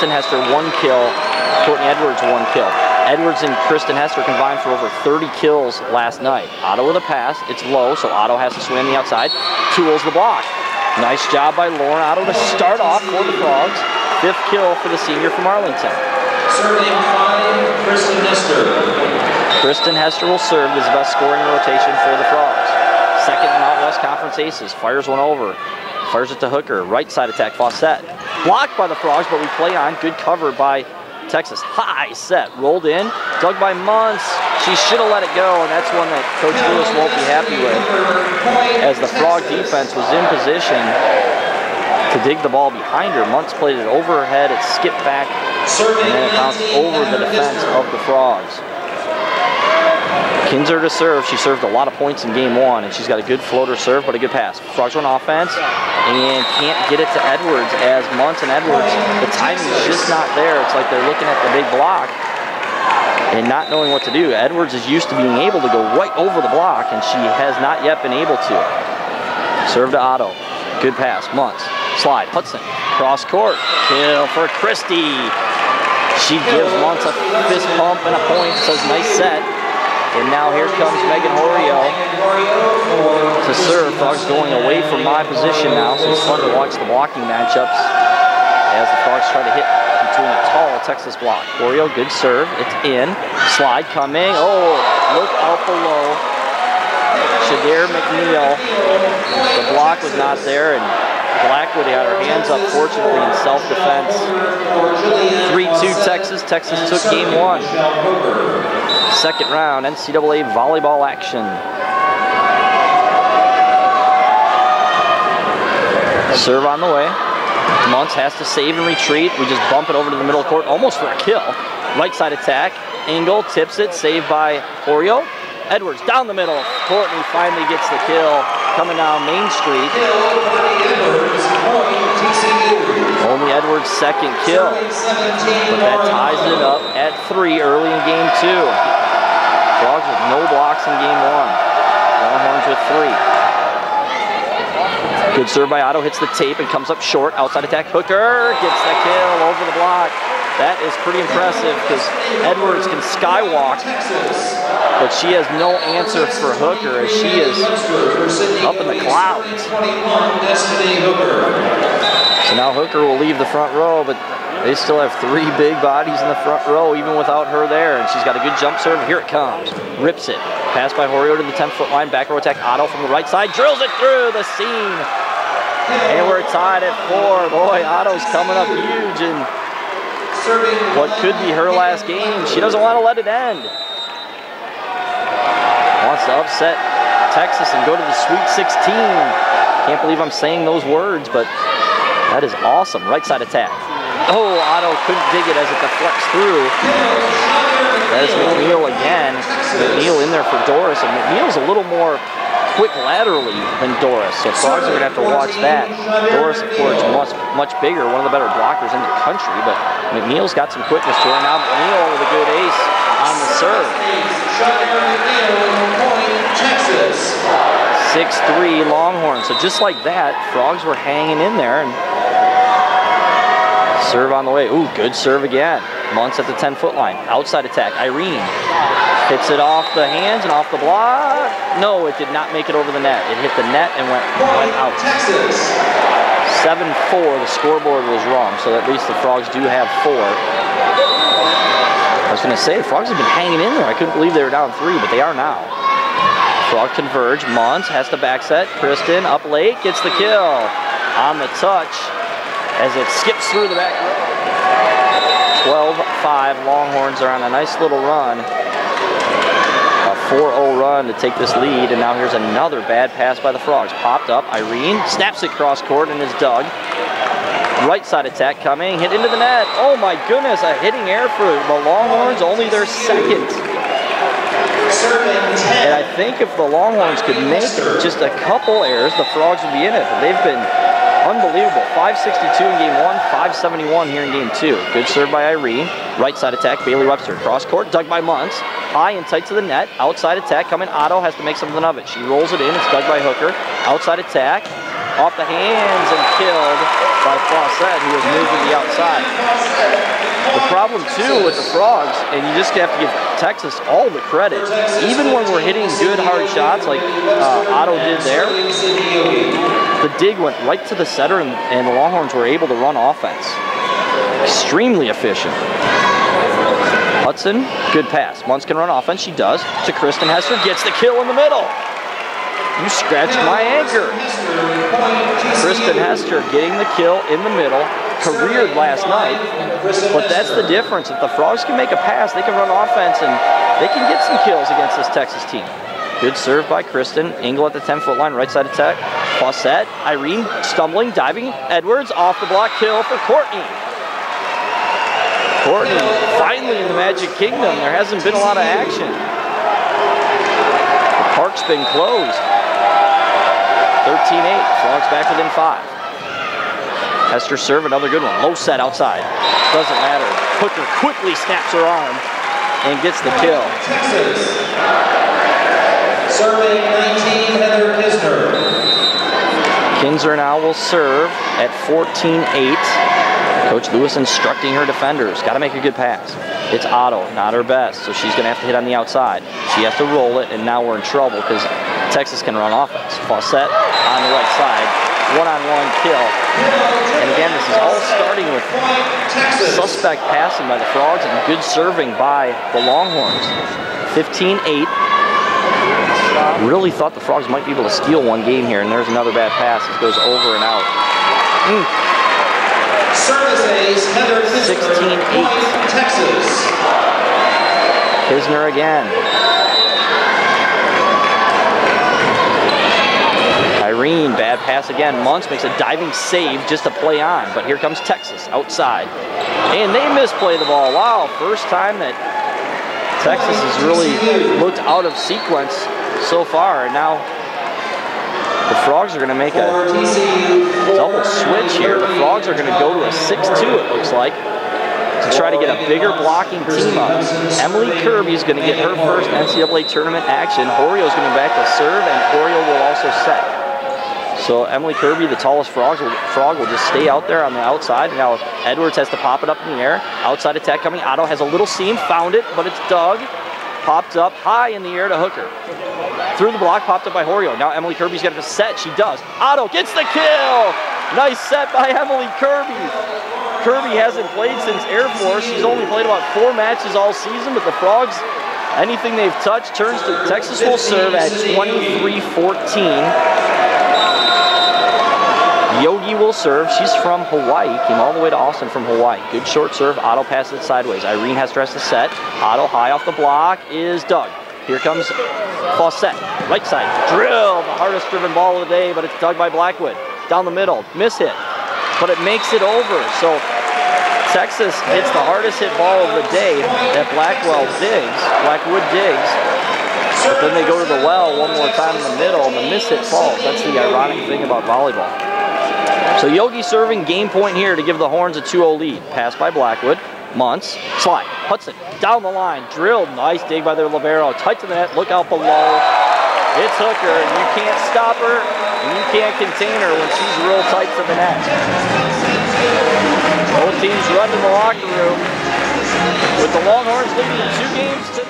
Kristen Hester 1 kill, Courtney Edwards 1 kill. Edwards and Kristen Hester combined for over 30 kills last night. Otto with a pass, it's low, so Otto has to swim the outside, tools the block. Nice job by Lauren Otto to start off for the Frogs. 5th kill for the senior from Arlington. Serving 5, Kristen Hester. Kristen Hester will serve as the best scoring rotation for the Frogs. Second in Out West Conference Aces, fires one over. Fires it to Hooker, right side attack, Fawcett. Blocked by the Frogs, but we play on, good cover by Texas. High set, rolled in, dug by Muntz. She should have let it go, and that's one that Coach Lewis won't be happy with. As the Frog defense was in position to dig the ball behind her, Muntz played it over her head, it skipped back, and then it bounced over the defense of the Frogs. Kinzer to serve. She served a lot of points in game 1, and she's got a good floater serve, but a good pass. Frogs run offense, and can't get it to Edwards as Muntz and Edwards, the timing is just not there. It's like they're looking at the big block and not knowing what to do. Edwards is used to being able to go right over the block, and she has not yet been able to. Serve to Otto. Good pass. Muntz. Slide. Hudson. Cross court. Kill for Christie. She gives Muntz a fist pump and a point. Says nice set. And now here comes Megan Horio to serve. Frogs going away from my position now, so it's fun to watch the blocking matchups as the Frogs try to hit between a tall Texas block. Horio, good serve. It's in. Slide coming. Oh, look out below. Shadir McNeil. The block was not there, and Blackwood had her hands up, fortunately, in self-defense. 3-2 Texas. Texas took game 1. Second round, NCAA volleyball action. Serve on the way. Muntz has to save and retreat. We just bump it over to the middle court, almost for a kill. Right side attack. Engel tips it, saved by Horio. Edwards down the middle. Courtney finally gets the kill. Coming down Main Street. Only Edwards' second kill. But that ties it up at 3 early in game 2. Frogs with no blocks in game 1. Longhorns with 3. Good serve by Otto, hits the tape and comes up short. Outside attack, Hooker gets the kill over the block. That is pretty impressive because Edwards can skywalk, but she has no answer for Hooker as she is up in the clouds. So now Hooker will leave the front row, but they still have 3 big bodies in the front row even without her there, and she's got a good jump serve. Here it comes. Rips it. Pass by Horio to the 10-foot line. Back row attack. Otto from the right side. Drills it through the seam. And we're tied at 4. Boy, Otto's coming up huge in what could be her last game. She doesn't want to let it end. Wants to upset Texas and go to the Sweet 16. Can't believe I'm saying those words, but that is awesome. Right side attack. Oh, Otto couldn't dig it as it deflects through. That is McNeil again. McNeil in there for Doris, and McNeil's a little more quick laterally than Doris, so Frogs are going to have to watch that. Doris, of course, much bigger, one of the better blockers in the country, but McNeil's got some quickness to her. Now McNeil with a good ace on the serve. 6-3 Longhorns. So just like that, Frogs were hanging in there, and serve on the way. Ooh, good serve again. Muntz at the 10-foot line. Outside attack. Irene hits it off the hands and off the block. No, it did not make it over the net. It hit the net and went out. 7-4. The scoreboard was wrong, so at least the Frogs do have 4. I was going to say, the Frogs have been hanging in there. I couldn't believe they were down 3, but they are now. Frog converge. Muntz has to back set. Kristen up late, gets the kill on the touch as it skips through the back row. 12-5. Longhorns are on a nice little run. A 4-0 run to take this lead, and now here's another bad pass by the Frogs. Popped up. Irene snaps it cross court and is dug. Right side attack coming. Hit into the net. Oh my goodness, a hitting error for the Longhorns. Only their second. And I think if the Longhorns could make just a couple errors, the Frogs would be in it. But they've been unbelievable. 562 in game 1, 571 here in game 2. Good serve by Irene. Right side attack, Bailey Webster. Cross court, dug by Muntz. High and tight to the net. Outside attack coming. Otto has to make something of it. She rolls it in. It's dug by Hooker. Outside attack. off the hands and killed by Fawcett, who was moved to the outside. The problem too with the Frogs, and you just have to give Texas all the credit, even when we're hitting good hard shots like Otto did there, the dig went right to the setter, and the Longhorns were able to run offense. Extremely efficient. Hudson, good pass. Muntz can run offense, she does. To Kristen Hester, gets the kill in the middle. You scratched my anchor. Kristen Hester getting the kill in the middle. Careered last night, but that's the difference. If the Frogs can make a pass, they can run offense, and they can get some kills against this Texas team. Good serve by Kristen. Engel at the 10-foot line, right side attack. Fawcett, Irene stumbling, diving. Edwards off the block, kill for Courtney. Courtney finally in the Magic Kingdom. There hasn't been a lot of action. The park's been closed. 13-8, Frogs back within 5. Hester serve, another good one. Low set outside. Doesn't matter. Hooker quickly snaps her arm and gets the kill. Texas. Serving 19, Heather Kisner. Kinzer now will serve at 14-8. Coach Lewis instructing her defenders. Got to make a good pass. It's Otto, not her best, so she's going to have to hit on the outside. She has to roll it, and now we're in trouble because Texas can run offense. Fawcett on the right side. One-on-one kill. And again, this is all starting with suspect passing by the Frogs and good serving by the Longhorns. 15-8. Really thought the Frogs might be able to steal one game here, and there's another bad pass. It goes over and out. Service ace, Heather Kisner. 16-8. Texas. Kisner again. Irene, bad pass again. Muntz makes a diving save just to play on, but here comes Texas outside. And they misplay the ball. Wow, first time that Texas has really looked out of sequence so far, and now the Frogs are going to make a double switch here. The Frogs are going to go to a 6-2, it looks like, to try to get a bigger blocking team up. Emily Kirby's going to get her first NCAA tournament action. Horio's going to back to serve, and Horio will also set. So Emily Kirby, the tallest frog, will just stay out there on the outside. Now Edwards has to pop it up in the air. Outside attack coming. Otto has a little seam, found it, but it's dug. Popped up high in the air to Hooker. Through the block, popped up by Horio. Now Emily Kirby's got to set. She does. Otto gets the kill. Nice set by Emily Kirby. Kirby hasn't played since Air Force. She's only played about 4 matches all season, but the Frogs, anything they've touched turns to Texas will serve at 23-14. Yogi will serve. She's from Hawaii. Came all the way to Austin from Hawaii. Good short serve. Otto passes it sideways. Irene has to set. Otto high off the block is dug. Here comes Fawcett. Right side. Drill. The hardest driven ball of the day, but it's dug by Blackwood. Down the middle. Miss hit. But it makes it over. So Texas hits the hardest hit ball of the day that Blackwood digs. But then they go to the well one more time in the middle, and the miss hit falls. That's the ironic thing about volleyball. So Yogi serving, game point here to give the Horns a 2-0 lead. Pass by Blackwood. Muntz, slide. Hudson, down the line. Drilled. Nice dig by their libero. Tight to the net. Look out below. It's Hooker, and you can't stop her, and you can't contain her when she's real tight to the net. Both teams run to the locker room with the Longhorns leading 2 games to